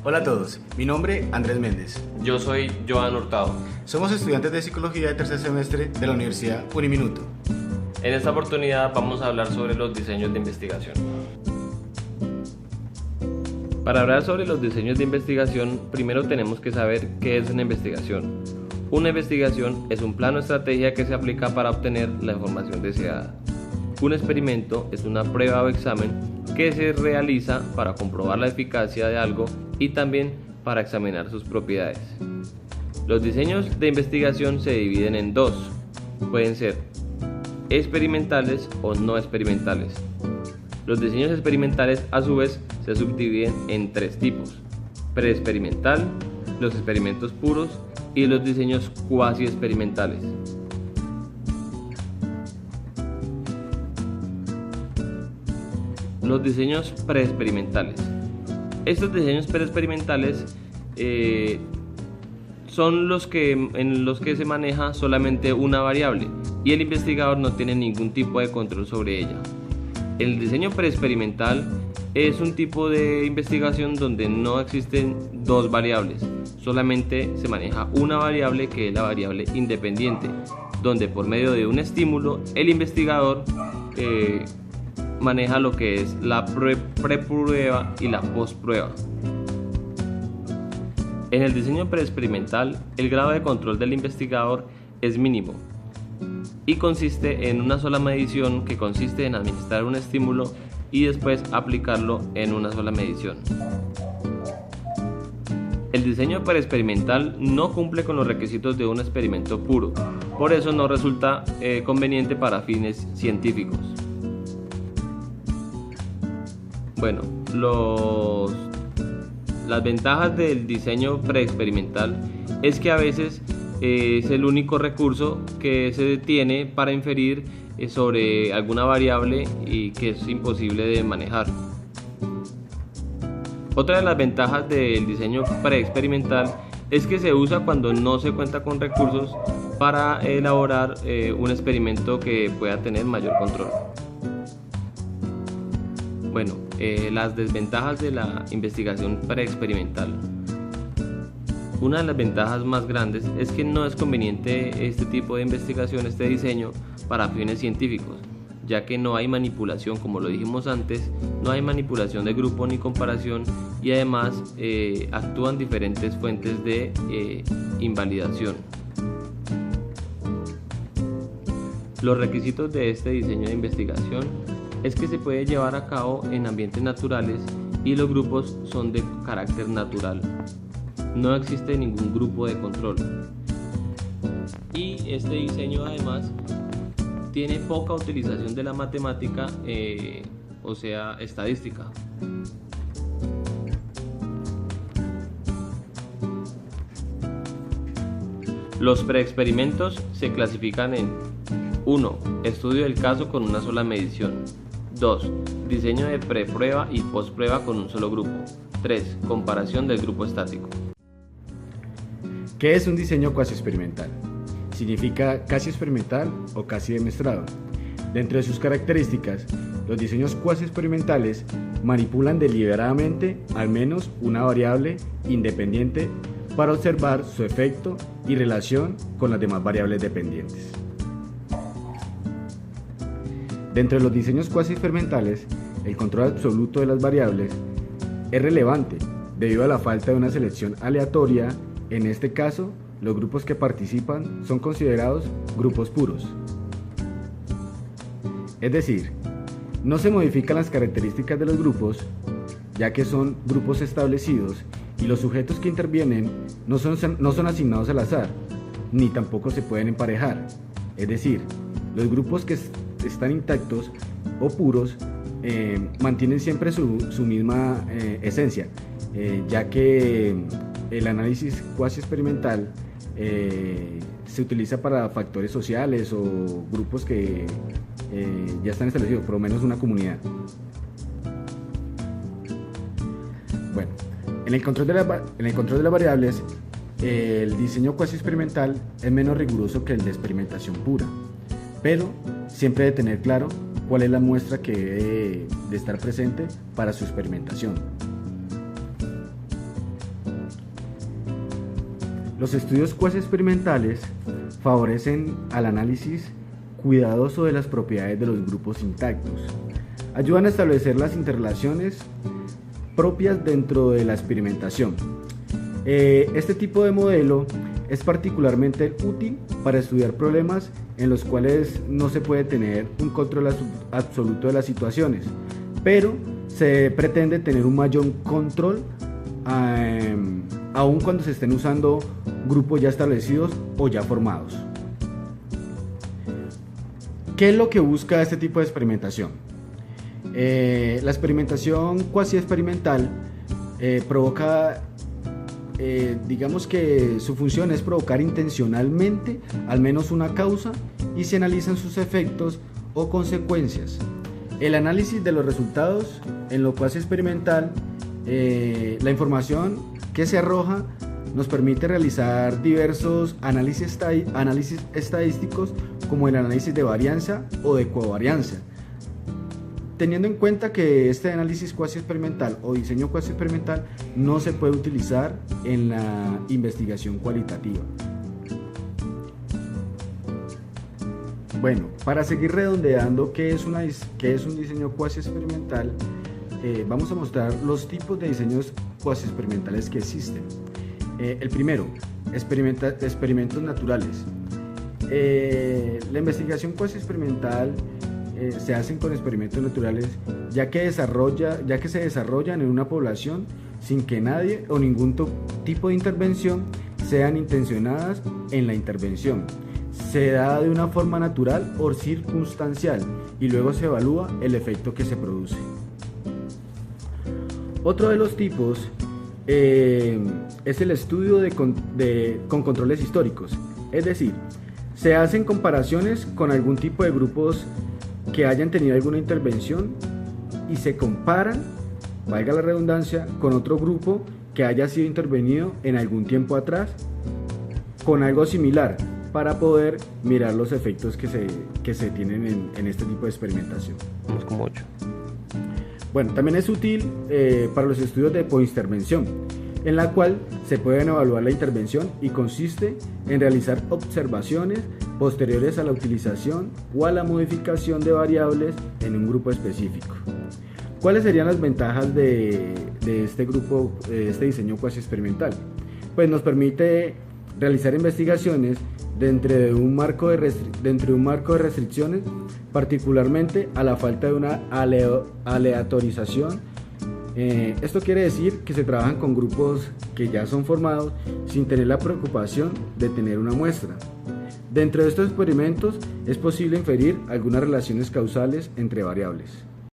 Hola a todos, mi nombre Andrés Méndez. Yo soy Joan Hurtado. Somos estudiantes de Psicología de tercer semestre de la Universidad Uniminuto. En esta oportunidad vamos a hablar sobre los diseños de investigación. Para hablar sobre los diseños de investigación, primero tenemos que saber qué es una investigación. Una investigación es un plano de estrategia que se aplica para obtener la información deseada. Un experimento es una prueba o examen que se realiza para comprobar la eficacia de algo y también para examinar sus propiedades. Los diseños de investigación se dividen en dos. Pueden ser experimentales o no experimentales. Los diseños experimentales a su vez se subdividen en tres tipos: preexperimental, los experimentos puros y los diseños cuasi experimentales. Los diseños preexperimentales. Estos diseños preexperimentales son en los que se maneja solamente una variable y el investigador no tiene ningún tipo de control sobre ella. El diseño preexperimental es un tipo de investigación donde no existen dos variables, solamente se maneja una variable que es la variable independiente, donde por medio de un estímulo el investigador maneja lo que es la preprueba y la postprueba. En el diseño preexperimental, el grado de control del investigador es mínimo y consiste en una sola medición, que consiste en administrar un estímulo y después aplicarlo en una sola medición. El diseño preexperimental no cumple con los requisitos de un experimento puro, por eso no resulta conveniente para fines científicos. Bueno, las ventajas del diseño preexperimental es que a veces es el único recurso que se tiene para inferir sobre alguna variable y que es imposible de manejar. Otra de las ventajas del diseño preexperimental es que se usa cuando no se cuenta con recursos para elaborar un experimento que pueda tener mayor control. Bueno, las desventajas de la investigación preexperimental. Una de las ventajas más grandes es que no es conveniente este tipo de investigación, este diseño, para fines científicos, ya que no hay manipulación, como lo dijimos antes, no hay manipulación de grupo ni comparación, y además actúan diferentes fuentes de invalidación. Los requisitos de este diseño de investigación es que se puede llevar a cabo en ambientes naturales y los grupos son de carácter natural. No existe ningún grupo de control. Y este diseño además tiene poca utilización de la matemática, o sea, estadística. Los preexperimentos se clasifican en 1. Estudio del caso con una sola medición. 2. Diseño de preprueba y postprueba con un solo grupo. 3. Comparación del grupo estático. ¿Qué es un diseño cuasi experimental? Significa casi experimental o casi demostrado. Dentro de sus características, los diseños cuasi experimentales manipulan deliberadamente al menos una variable independiente para observar su efecto y relación con las demás variables dependientes. Dentro de los diseños cuasi experimentales, el control absoluto de las variables es relevante debido a la falta de una selección aleatoria. En este caso, los grupos que participan son considerados grupos puros. Es decir, no se modifican las características de los grupos, ya que son grupos establecidos y los sujetos que intervienen no son asignados al azar, ni tampoco se pueden emparejar. Es decir, los grupos que están intactos o puros mantienen siempre su misma esencia, ya que el análisis cuasi experimental se utiliza para factores sociales o grupos que ya están establecidos, por lo menos una comunidad. Bueno, en el control de las variables, el diseño cuasi experimental es menos riguroso que el de experimentación pura, pero siempre debe tener claro cuál es la muestra que debe de estar presente para su experimentación. Los estudios cuasi experimentales favorecen al análisis cuidadoso de las propiedades de los grupos intactos. Ayudan a establecer las interrelaciones propias dentro de la experimentación. Este tipo de modelo es particularmente útil para estudiar problemas en los cuales no se puede tener un control absoluto de las situaciones, pero se pretende tener un mayor control aun cuando se estén usando grupos ya establecidos o ya formados. ¿Qué es lo que busca este tipo de experimentación? La experimentación cuasi experimental provoca, digamos que su función es provocar intencionalmente al menos una causa y se analizan sus efectos o consecuencias. El análisis de los resultados en lo cuasi experimental, la información que se arroja nos permite realizar diversos análisis estadísticos como el análisis de varianza o de covarianza. Teniendo en cuenta que este análisis cuasi experimental o diseño cuasi experimental no se puede utilizar en la investigación cualitativa. Bueno, para seguir redondeando qué es un diseño cuasi experimental, vamos a mostrar los tipos de diseños cuasi experimentales que existen. El primero, experimentos naturales. La investigación cuasi experimental se hacen con experimentos naturales ya que se desarrollan en una población sin que nadie o ningún tipo de intervención sean intencionadas en la intervención. Se da de una forma natural o circunstancial y luego se evalúa el efecto que se produce. Otro de los tipos es el estudio con controles históricos, es decir, se hacen comparaciones con algún tipo de grupos que hayan tenido alguna intervención y se comparan, valga la redundancia, con otro grupo que haya sido intervenido en algún tiempo atrás con algo similar para poder mirar los efectos que se tienen en este tipo de experimentación. Vamos como 8. Bueno, también es útil para los estudios de posintervención, en la cual se pueden evaluar la intervención y consiste en realizar observaciones posteriores a la utilización o a la modificación de variables en un grupo específico. ¿Cuáles serían las ventajas de este diseño cuasi experimental? Pues nos permite realizar investigaciones dentro de un marco de restricciones, particularmente a la falta de una aleatorización. Esto quiere decir que se trabajan con grupos que ya son formados sin tener la preocupación de tener una muestra. Dentro de estos experimentos es posible inferir algunas relaciones causales entre variables.